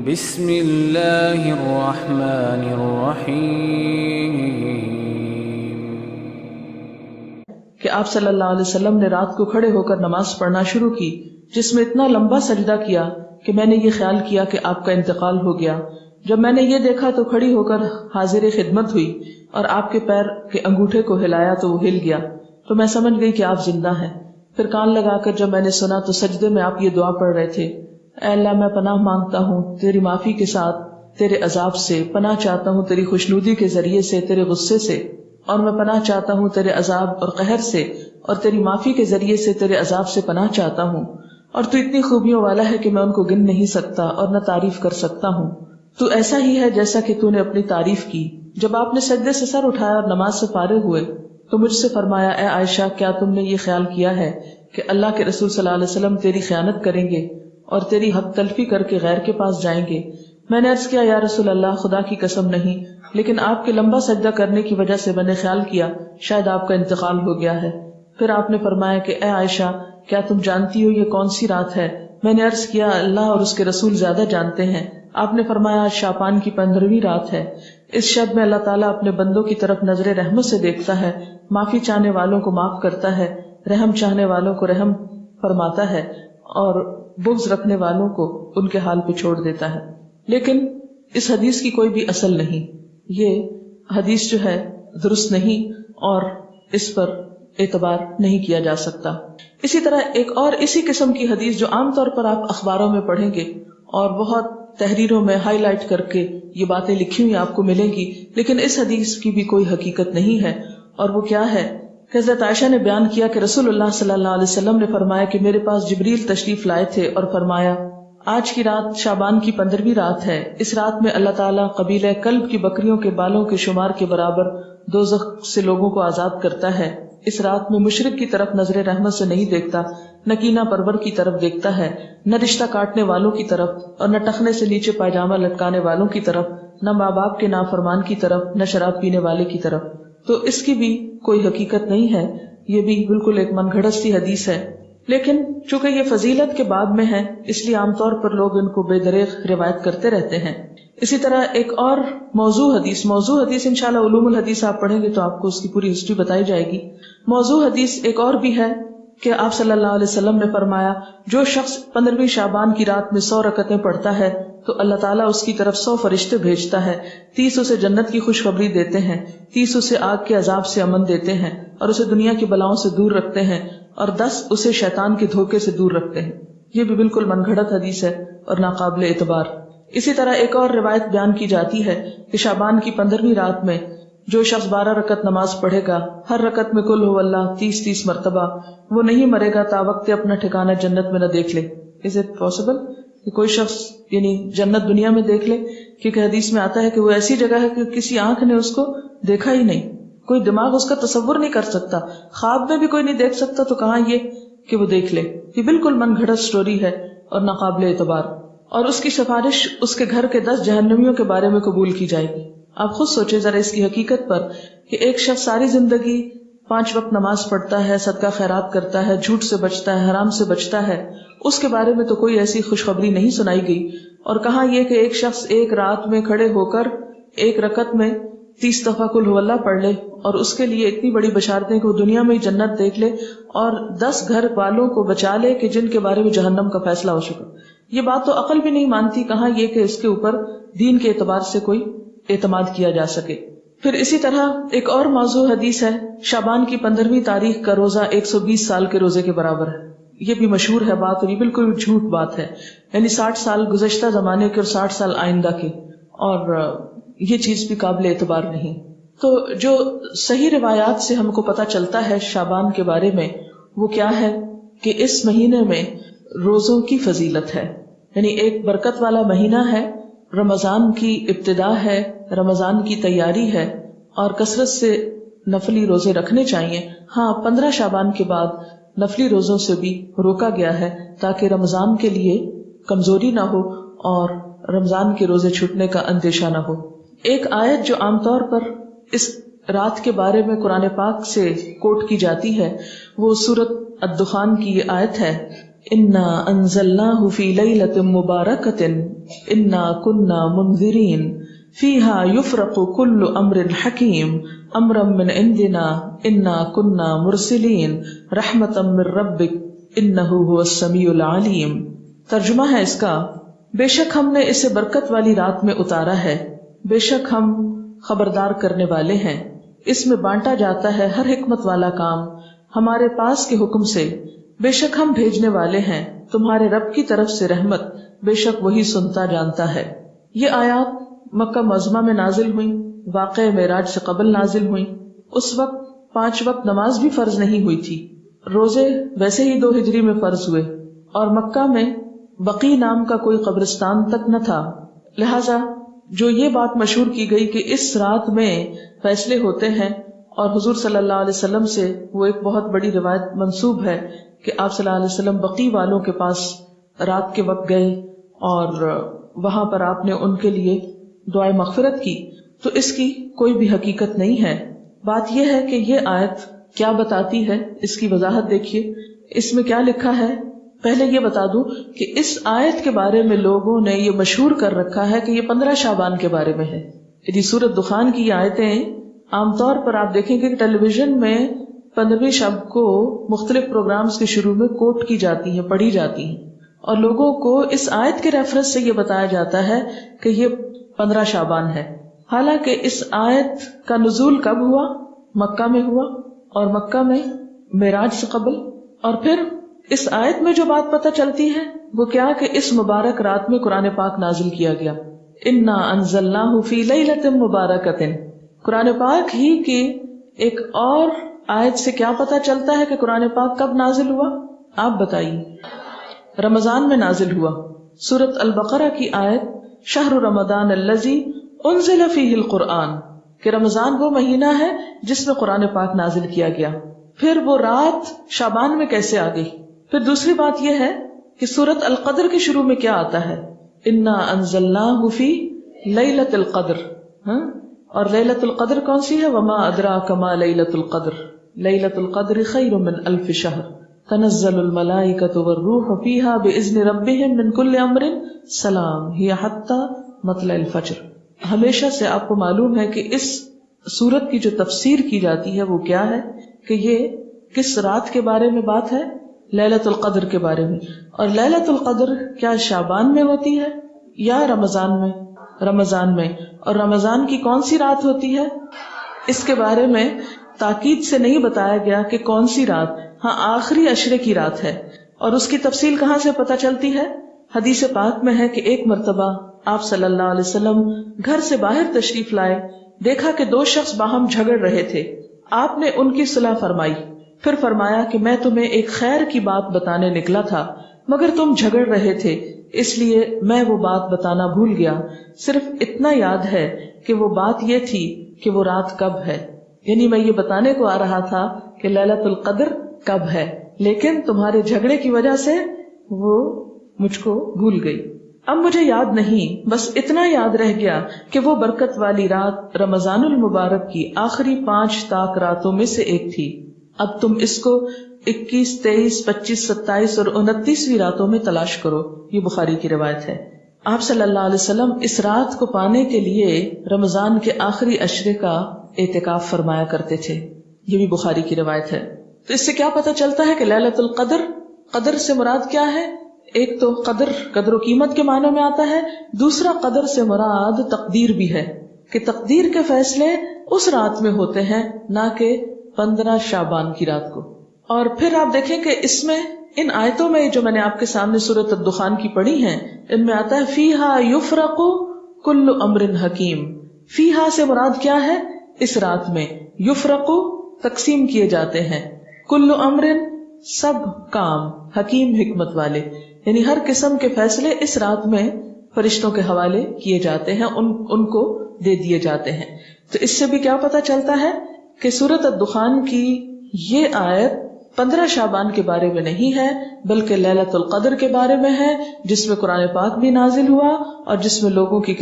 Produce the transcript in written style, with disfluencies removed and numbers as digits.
بسم اللہ الرحمن الرحیم کہ آپ صلی اللہ علیہ وسلم نے رات کو کھڑے ہو کر نماز پڑھنا شروع کی، جس میں اتنا لمبا سجدہ کیا کہ میں نے یہ خیال کیا کہ آپ کا انتقال ہو گیا۔ جب میں نے یہ دیکھا تو کھڑی ہو کر حاضر خدمت ہوئی اور آپ کے پیر کے انگوٹھے کو ہلایا تو وہ ہل گیا، تو میں سمجھ گئی کہ آپ زندہ ہیں۔ پھر کان لگا کر جب میں نے سنا تو سجدے میں آپ یہ دعا پڑھ رہے تھے، اے اللہ میں پناہ مانگتا ہوں تیری معافی کے ساتھ تیرے عذاب سے، پناہ چاہتا ہوں تیری خوشنودی کے ذریعے سے تیرے غصے سے، اور میں پناہ چاہتا ہوں تیرے عذاب اور قہر سے، اور تیری معافی کے ذریعے سے تیرے عذاب سے پناہ چاہتا ہوں، اور تو اتنی خوبیوں والا ہے کہ میں ان کو گن نہیں سکتا اور نہ تعریف کر سکتا ہوں۔ تو ایسا ہی ہے جیسا کہ تو نے اپنی تعریف کی۔ جب آپ نے سجدے سے سر اٹھایا اور نماز سے فارغ ہوئے تو مجھ سے فرمایا، اے عائشہ کیا تم نے یہ خیال کیا ہے کہ اللہ کے رسول صلی اللہ علیہ وسلم تیری خیانت کریں گے اور تیری حق تلفی کر کے غیر کے پاس جائیں گے؟ میں نے عرض کیا، یا رسول اللہ خدا کی قسم نہیں، لیکن آپ کے لمبا سجدہ کرنے کی وجہ سے میں نے خیال کیا شاید آپ کا انتقال ہو گیا ہے۔ پھر آپ نے فرمایا کہ اے عائشہ کیا تم جانتی ہو یہ کون سی رات ہے؟ میں نے عرض کیا، اللہ اور اس کے رسول زیادہ جانتے ہیں۔ آپ نے فرمایا، آج شعبان کی 15ویں رات ہے۔ اس شب میں اللہ تعالیٰ اپنے بندوں کی طرف نظر رحمت سے دیکھتا ہے، معافی چاہنے والوں کو معاف کرتا ہے، رحم چاہنے والوں کو رحم فرماتا ہے، اور بغض رکھنے والوں کو ان کے حال پہ چھوڑ دیتا ہے۔ لیکن اس حدیث کی کوئی بھی اصل نہیں، یہ حدیث جو ہے درست نہیں اور اس پر اعتبار نہیں کیا جا سکتا۔ اسی طرح ایک اور اسی قسم کی حدیث جو عام طور پر آپ اخباروں میں پڑھیں گے اور بہت تحریروں میں ہائی لائٹ کر کے یہ باتیں لکھی ہوئی آپ کو ملیں گی، لیکن اس حدیث کی بھی کوئی حقیقت نہیں ہے، اور وہ کیا ہے کہ حضرت عائشہ نے بیان کیا کہ رسول اللہ صلی اللہ علیہ وسلم نے فرمایا کہ میرے پاس جبریل تشریف لائے تھے اور فرمایا، آج کی رات شعبان کی 15ویں رات ہے، اس رات میں اللہ تعالیٰ قبیلہ کلب کی بکریوں کے بالوں کے شمار کے برابر دوزخ سے لوگوں کو آزاد کرتا ہے۔ اس رات میں مشرک کی طرف نظر رحمت سے نہیں دیکھتا، نہ کینہ پرور کی طرف دیکھتا ہے، نہ رشتہ کاٹنے والوں کی طرف، اور نہ ٹخنے سے نیچے پائجامہ لٹکانے والوں کی طرف، نہ ماں باپ کے نافرمان کی طرف، نہ شراب پینے والے کی طرف۔ تو اس کی بھی کوئی حقیقت نہیں ہے، یہ بھی بالکل ایک من گھڑت سی حدیث ہے۔ لیکن چونکہ یہ فضیلت کے باب میں ہے اس لیے عام طور پر لوگ ان کو بے دریغ روایت کرتے رہتے ہیں۔ اسی طرح ایک اور موضوع حدیث انشاءاللہ علوم الحدیث آپ پڑھیں گے تو آپ کو اس کی پوری ہسٹری بتائی جائے گی۔ موضوع حدیث ایک اور بھی ہے کہ آپ صلی اللہ علیہ وسلم نے فرمایا، جو شخص 15ویں شعبان کی رات میں 100 رکعتیں پڑھتا ہے تو اللہ تعالیٰ اس کی طرف 100 فرشتے بھیجتا ہے، 30 اسے جنت کی خوشخبری دیتے ہیں، 30 اسے آگ کے عذاب سے امن دیتے ہیں اور اسے دنیا کی بلاؤں سے دور رکھتے ہیں، اور 10 اسے شیطان کے دھوکے سے دور رکھتے ہیں۔ یہ بھی بالکل من گھڑت حدیث ہے اور ناقابل اعتبار۔ اسی طرح ایک اور روایت بیان کی جاتی ہے کہ شعبان کی 15ویں رات میں جو شخص 12 رکعت نماز پڑھے گا، ہر رکعت میں قل هو اللہ 30 مرتبہ، وہ نہیں مرے گا تا وقت اپنا ٹھکانہ جنت میں نہ دیکھ لے۔ Is it possible کہ کوئی شخص یعنی جنت دنیا میں دیکھ لے؟ کیونکہ حدیث میں آتا ہے کہ وہ ایسی جگہ ہے کہ کسی آنکھ نے اس کو دیکھا ہی نہیں، کوئی دماغ اس کا تصور نہیں کر سکتا، خواب میں بھی کوئی نہیں دیکھ سکتا، تو کہاں یہ کہ وہ دیکھ لے۔ یہ بالکل من گھڑت سٹوری ہے اور ناقابل اعتبار، اور اس کی سفارش اس کے گھر کے 10 جہنمیوں کے بارے میں قبول کی جائے گی۔ آپ خود سوچیں ذرا اس کی حقیقت پر کہ ایک شخص ساری زندگی 5 وقت نماز پڑھتا ہے، صدقہ خیرات کرتا ہے، جھوٹ سے بچتا ہے، حرام سے بچتا ہے، اس کے بارے میں تو کوئی ایسی خوشخبری نہیں سنائی گئی، اور کہاں یہ کہ ایک شخص ایک رات میں کھڑے ہو کر ایک رکعت میں 30 دفعہ قل هو اللہ پڑھ لے اور اس کے لیے اتنی بڑی بشارتیں کہ وہ دنیا میں ہی جنت دیکھ لے اور 10 گھر والوں کو بچا لے کہ جن کے بارے میں جہنم کا فیصلہ ہو چکا۔ یہ بات تو عقل بھی نہیں مانتی، کہاں یہ کہ اس کے اوپر دین کے اعتبار سے کوئی اعتماد کیا جا سکے۔ پھر اسی طرح ایک اور موضوع حدیث ہے، شعبان کی 15ویں تاریخ کا روزہ 120 سال کے روزے کے برابر ہے۔ یہ بھی مشہور ہے بات، اور یہ بالکل جھوٹ بات ہے، یعنی 60 سال گزشتہ زمانے کے اور 60 سال آئندہ کے، اور یہ چیز بھی قابل اعتبار نہیں۔ تو جو صحیح روایات سے ہم کو پتہ چلتا ہے شعبان کے بارے میں وہ کیا ہے کہ اس مہینے میں روزوں کی فضیلت ہے، یعنی ایک برکت والا مہینہ ہے، رمضان کی ابتدا ہے، رمضان کی تیاری ہے، اور کثرت سے نفلی روزے رکھنے چاہیے۔ ہاں 15 شعبان کے بعد نفلی روزوں سے بھی روکا گیا ہے تاکہ رمضان کے لیے کمزوری نہ ہو اور رمضان کے روزے چھوٹنے کا اندیشہ نہ ہو۔ ایک آیت جو عام طور پر اس رات کے بارے میں قرآن پاک سے کوٹ کی جاتی ہے وہ سورۃ الدخان کی یہ آیت ہے، انا انزلناہ فی لیلۃ مبارکۃ انا کنا منذرین فیہا یفرق کل امر حکیم امرا من عندنا انا کنا مرسلین رحمتا من ربک انہ هو السمیع العلیم۔ ترجمہ ہے اس کا، بے شک ہم نے اسے برکت والی رات میں اتارا ہے، بے شک ہم خبردار کرنے والے ہیں، اس میں بانٹا جاتا ہے ہر حکمت والا کام ہمارے پاس کے حکم سے، بے شک ہم بھیجنے والے ہیں تمہارے رب کی طرف سے رحمت، بے شک وہی سنتا جانتا ہے۔ یہ آیات مکہ معظمہ میں نازل ہوئیں، واقع معراج سے قبل نازل ہوئیں۔ اس وقت 5 وقت نماز بھی فرض نہیں ہوئی تھی، روزے ویسے ہی 2 ہجری میں فرض ہوئے، اور مکہ میں بقی نام کا کوئی قبرستان تک نہ تھا، لہذا جو یہ بات مشہور کی گئی کہ اس رات میں فیصلے ہوتے ہیں، اور حضور صلی اللہ علیہ وسلم سے وہ ایک بہت بڑی روایت منسوب ہے کہ آپ صلی اللہ علیہ وسلم بقی والوں کے پاس رات کے وقت گئے اور وہاں پر آپ نے ان کے لیے دعائے مغفرت کی، تو اس کی کوئی بھی حقیقت نہیں ہے۔ بات یہ ہے کہ یہ آیت کیا بتاتی ہے، اس کی وضاحت دیکھیے، اس میں کیا لکھا ہے۔ پہلے یہ بتا دوں کہ اس آیت کے بارے میں لوگوں نے یہ مشہور کر رکھا ہے کہ یہ 15 شعبان کے بارے میں ہے۔ یعنی سورۃ دخان کی یہ آیتیں عام طور پر آپ دیکھیں کہ ٹیلی ویژن میں 15ویں شب کو مختلف پروگرامز کے شروع میں کوٹ کی جاتی ہیں، پڑھی جاتی ہیں، اور لوگوں کو اس آیت کے ریفرنس سے یہ بتایا جاتا ہے کہ یہ 15 شعبان ہے۔ حالانکہ اس آیت کا نزول کب ہوا؟ مکہ میں ہوا، اور مکہ میں معراج سے قبل۔ اور پھر اس آیت میں جو بات پتہ چلتی ہے وہ کیا کہ اس مبارک رات میں قرآن پاک نازل کیا گیا، انا انزلناہ فی لیلۃ مبارکۃ۔ قرآن پاک ہی کی ایک اور آیت سے کیا پتہ چلتا ہے کہ قرآن پاک کب نازل ہوا؟ آپ بتائیے۔ رمضان میں نازل ہوا۔ سورۃ البقرہ کی آیت شہر رمضان الذی انزل فیہ القرآن، کہ رمضان وہ مہینہ ہے جس میں قرآن پاک نازل کیا گیا۔ پھر وہ رات شعبان میں کیسے آ گئی؟ پھر دوسری بات یہ ہے کہ سورۃ القدر کے شروع میں کیا آتا ہے؟ انا انزلناہ فی لیلۃ القدر، اور لیلۃ القدر کون سی ہے؟ وما ادراک ما لیلۃ القدر، لیلۃ القدر خیر من الف شہر تنزل الملائکۃ والروح فیہا باذن ربہم من کل امر سلام ہی حتی مطلع الفجر۔ ہمیشہ سے آپ کو معلوم ہے کہ اس سورت کی جو تفسیر کی جاتی ہے وہ کیا ہے کہ یہ کس رات کے بارے میں بات ہے؟ لیلۃ القدر کے بارے میں۔ اور لیلۃ القدر کیا شعبان میں ہوتی ہے یا رمضان میں؟ رمضان میں۔ اور رمضان کی کون سی رات ہوتی ہے؟ اس کے بارے میں تاکید سے نہیں بتایا گیا کہ کون سی رات، ہاں آخری عشرے کی رات ہے۔ اور اس کی تفصیل کہاں سے پتہ چلتی ہے؟ حدیث پاک میں ہے کہ ایک مرتبہ آپ صلی اللہ علیہ وسلم گھر سے باہر تشریف لائے، دیکھا کہ 2 شخص باہم جھگڑ رہے تھے، آپ نے ان کی صلح فرمائی، پھر فرمایا کہ میں تمہیں ایک خیر کی بات بتانے نکلا تھا مگر تم جھگڑ رہے تھے، اس لیے میں وہ بات بتانا بھول گیا، صرف اتنا یاد ہے کہ وہ بات یہ تھی کہ وہ رات کب ہے، یعنی میں یہ بتانے کو آ رہا تھا کہ لیلۃ القدر کب ہے، لیکن تمہارے جھگڑے کی وجہ سے وہ مجھ کو بھول گئی، اب مجھے یاد نہیں، بس اتنا یاد رہ گیا کہ وہ برکت والی رات رمضان المبارک کی آخری 5 طاق راتوں میں سے ایک تھی، اب تم اس کو 21، 23، 25، 27 اور 29ویں راتوں میں تلاش کرو۔ یہ بخاری کی روایت ہے۔ آپ صلی اللہ علیہ وسلم اس رات کو پانے کے لیے رمضان کے آخری عشرے کا اعتکاف فرمایا کرتے تھے، یہ بھی بخاری کی روایت ہے۔ تو اس سے کیا پتہ چلتا ہے کہ لیلۃ القدر، قدر سے مراد کیا ہے؟ ایک تو قدر و قیمت کے معنوں میں آتا ہے، دوسرا قدر سے مراد تقدیر بھی ہے کہ تقدیر کے فیصلے اس رات میں ہوتے ہیں، نہ کہ 15 شعبان کی رات کو۔ اور پھر آپ دیکھیں کہ اس میں ان آیتوں میں جو میں نے آپ کے سامنے سورۃ الدخان کی پڑھی ہیں، ان میں آتا ہے فیہا یفرق کل امر حکیم۔ فیہا سے مراد کیا ہے؟ اس رات میں یفرق تقسیم کیے جاتے ہیں، کل امر سب کام، حکیم حکمت والے، یعنی ہر قسم کے فیصلے اس رات میں فرشتوں کے حوالے کیے جاتے ہیں، ان کو دے دیے جاتے ہیں۔ تو اس سے بھی کیا پتہ چلتا ہے کہ سورۃ الدخان کی یہ آیت 15 شعبان کے بارے میں نہیں ہے بلکہ لیلۃ القدر کے بارے میں ہے، جس میں قرآن پاک بھی نازل ہوا اور جس میں لوگوں کی